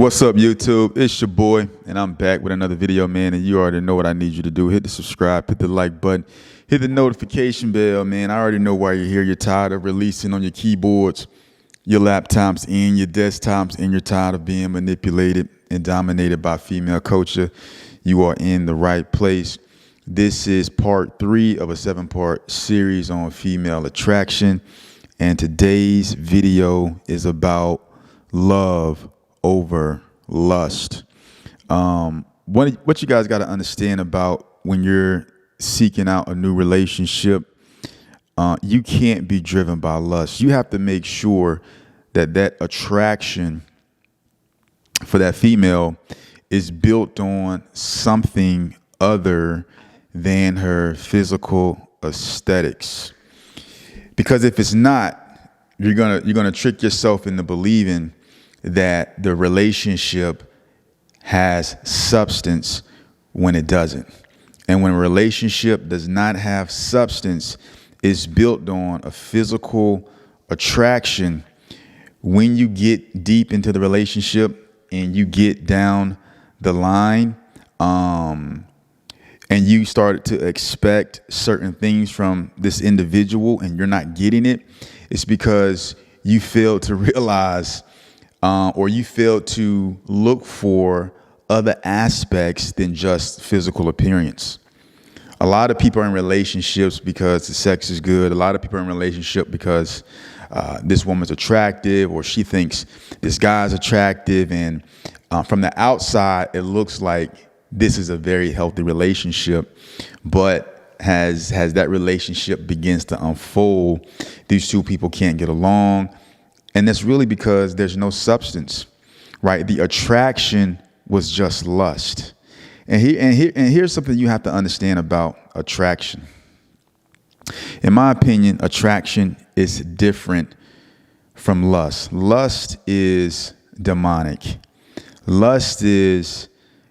What's up, YouTube? It's your boy, and I'm back with another video, man. And you already know what I need you to do. Hit the subscribe, hit the like button, hit the notification bell, man. I already know why you're here. You're tired of releasing on your keyboards, your laptops, and your desktops, and you're tired of being manipulated and dominated by female culture. You are in the right place. This is part 3 of a 7-part series on female attraction. And today's video is about love over lust. What you guys got to understand about when you're seeking out a new relationship, you can't be driven by lust. You have to make sure that that attraction for that female is built on something other than her physical aesthetics. Because if it's not, you're gonna trick yourself into believing that the relationship has substance when it doesn't. And when a relationship does not have substance, it's built on a physical attraction. When you get deep into the relationship and you get down the line, and you start to expect certain things from this individual and you're not getting it, it's because you fail to realize or you fail to look for other aspects than just physical appearance. A lot of people are in relationships because the sex is good. A lot of people are in relationship because this woman's attractive, or she thinks this guy's attractive. And from the outside, it looks like this is a very healthy relationship. But as that relationship begins to unfold, these two people can't get along. And that's really because there's no substance, right? The attraction was just lust. And here's something you have to understand about attraction. In my opinion, attraction is different from lust. Lust is demonic. Lust is,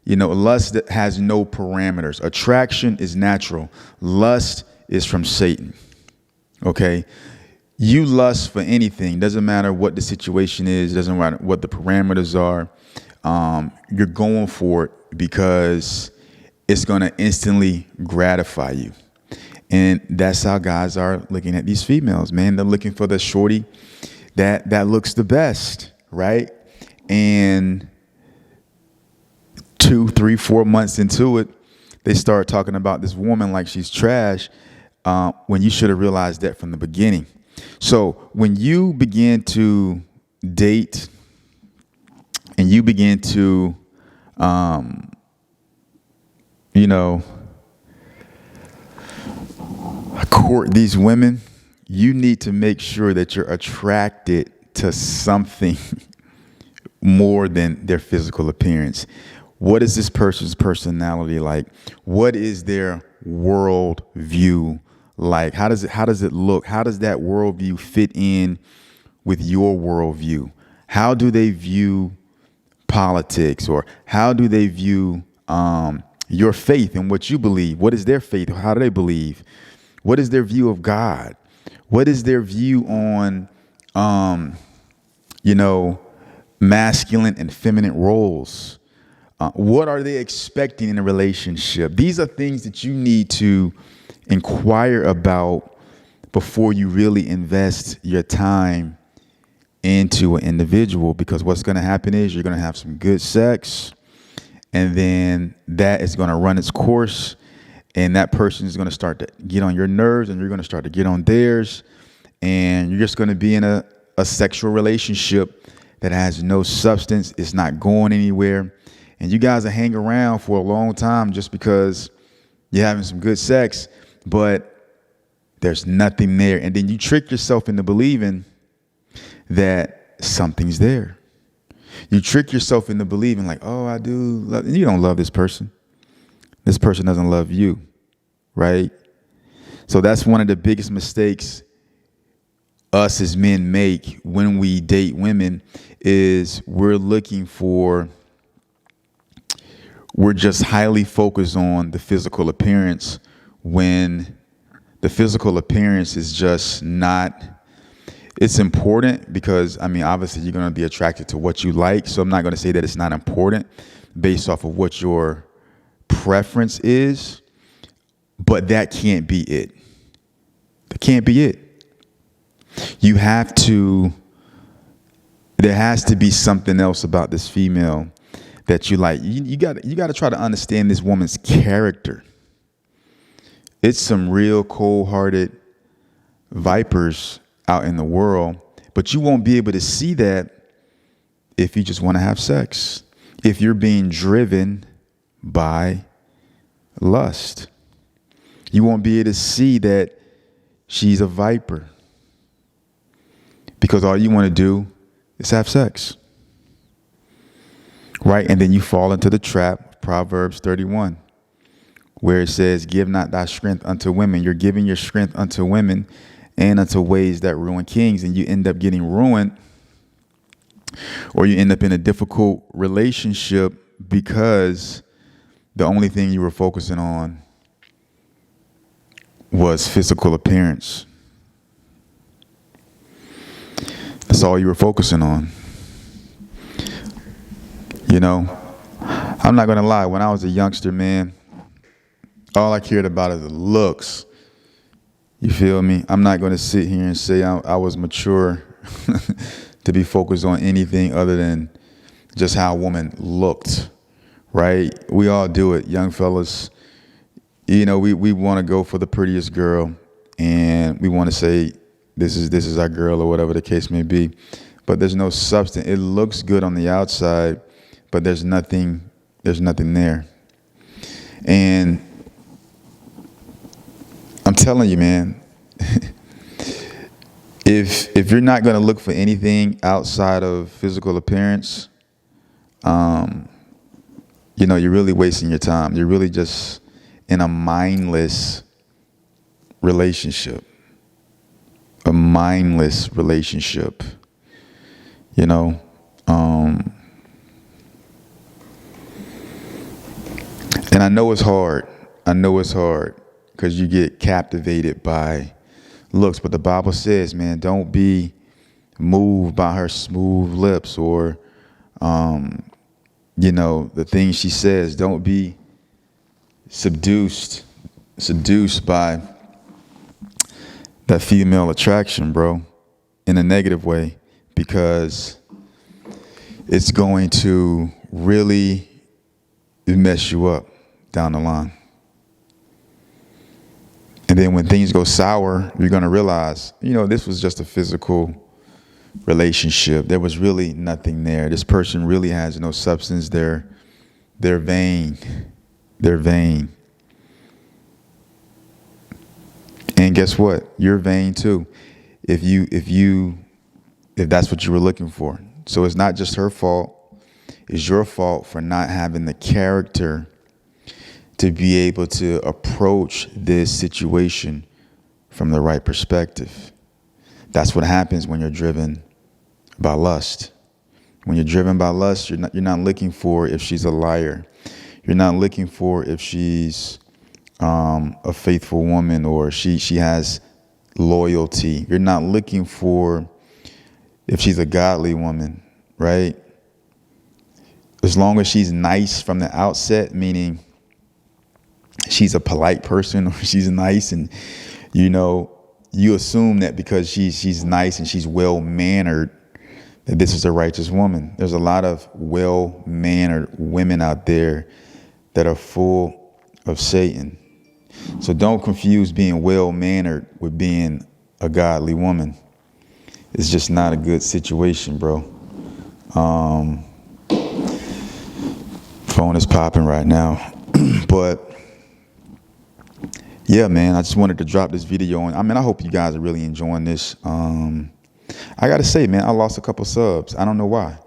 lust that has no parameters. Attraction is natural. Lust is from Satan. Okay? You lust for anything. Doesn't matter what the situation is. Doesn't matter what the parameters are. You're going for it because it's going to instantly gratify you. And that's how guys are looking at these females, man. They're looking for the shorty that looks the best, right? And 2, 3, 4 months into it, they start talking about this woman like she's trash, when you should have realized that from the beginning. So when you begin to date and you begin to, court these women, you need to make sure that you're attracted to something more than their physical appearance. What is this person's personality like? What is their world view like? How does it look? How does that worldview fit in with your worldview? How do they view politics, or how do they view your faith and what you believe? What is their faith? How do they believe? What is their view of God? What is their view on, masculine and feminine roles? What are they expecting in a relationship? These are things that you need to inquire about before you really invest your time into an individual, because what's going to happen is you're going to have some good sex, and then that is going to run its course, and that person is going to start to get on your nerves, and you're going to start to get on theirs, and you're just going to be in a sexual relationship that has no substance. It's not going anywhere. And you guys will hang around for a long time just because you're having some good sex, but there's nothing there. And then you trick yourself into believing that something's there. You trick yourself into believing like, oh, I do love, and you don't love this person. This person doesn't love you, right? So that's one of the biggest mistakes us as men make when we date women, is we're just highly focused on the physical appearance, when the physical appearance is just not it's important because, I mean, obviously you're going to be attracted to what you like. So I'm not going to say that it's not important based off of what your preference is, but that can't be it. That can't be it. You have to, there has to be something else about this female that you like. You got to try to understand this woman's character. It's some real cold-hearted vipers out in the world, but you won't be able to see that if you just want to have sex. If you're being driven by lust, you won't be able to see that she's a viper because all you want to do is have sex. Right? And then you fall into the trap, Proverbs 31, where it says, give not thy strength unto women. You're giving your strength unto women and unto ways that ruin kings. And you end up getting ruined, or you end up in a difficult relationship because the only thing you were focusing on was physical appearance. That's all you were focusing on. You know, I'm not going to lie. When I was a youngster, man, all I cared about is the looks. You feel me? I'm not going to sit here and say I was mature to be focused on anything other than just how a woman looked, right? We all do it, young fellas. You know, we want to go for the prettiest girl, and we want to say this is our girl or whatever the case may be. But there's no substance. It looks good on the outside, but there's nothing there. And I'm telling you, man, if you're not going to look for anything outside of physical appearance, you know, you're really wasting your time. You're really just in a mindless relationship. A mindless relationship. You know, and I know it's hard. Because you get captivated by looks. But the Bible says, man, don't be moved by her smooth lips or, you know, the things she says. Don't be seduced by that female attraction, bro, in a negative way, because it's going to really mess you up down the line. And then when things go sour, you're going to realize, you know, this was just a physical relationship. There was really nothing there. This person really has no substance. They're vain. They're vain. And guess what? You're vain too. If that's what you were looking for. So it's not just her fault. It's your fault for not having the character to be able to approach this situation from the right perspective. That's what happens when you're driven by lust. When you're driven by lust, you're not looking for if she's a liar. You're not looking for if she's a faithful woman or she has loyalty. You're not looking for if she's a godly woman, right? As long as she's nice from the outset, meaning she's a polite person or she's nice, and you know, you assume that because she's nice and she's well-mannered, that this is a righteous woman. There's a lot of well-mannered women out there that are full of Satan. So don't confuse being well-mannered with being a godly woman. It's just not a good situation, bro. Phone is popping right now. But yeah, man, I just wanted to drop this video on. I mean, I hope you guys are really enjoying this. I got to say, man, I lost a couple subs. I don't know why.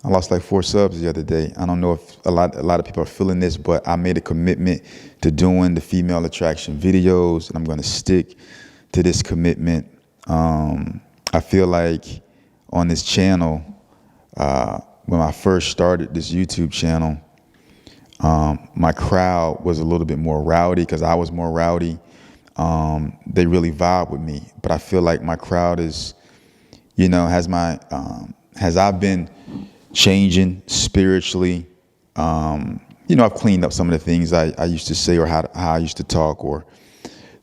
I lost like 4 subs the other day. I don't know if a lot of people are feeling this, but I made a commitment to doing the female attraction videos, and I'm going to stick to this commitment. I feel like on this channel, when I first started this YouTube channel, my crowd was a little bit more rowdy because I was more rowdy. They really vibe with me, but I feel like my crowd is You know, has I been changing spiritually? You know, I've cleaned up some of the things I used to say, or how I used to talk, or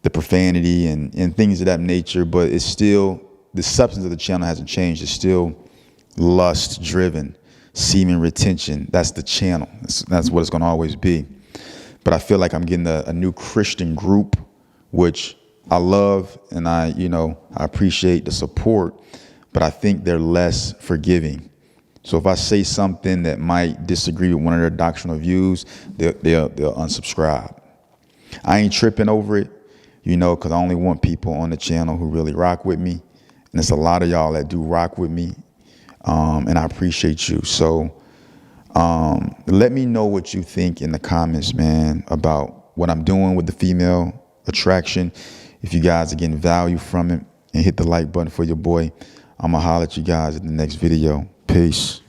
the profanity and things of that nature, but it's still, the substance of the channel hasn't changed. It's still lust driven, semen retention. That's the channel. That's what it's going to always be. But I feel like I'm getting a new Christian group, which I love, and I appreciate the support, but I think they're less forgiving. So if I say something that might disagree with one of their doctrinal views, they'll unsubscribe. I ain't tripping over it, because I only want people on the channel who really rock with me. And there's a lot of y'all that do rock with me, and I appreciate you. So let me know what you think in the comments, man, about what I'm doing with the female attraction. If you guys are getting value from it, and hit the like button for your boy. I'm going to holler at you guys in the next video. Peace.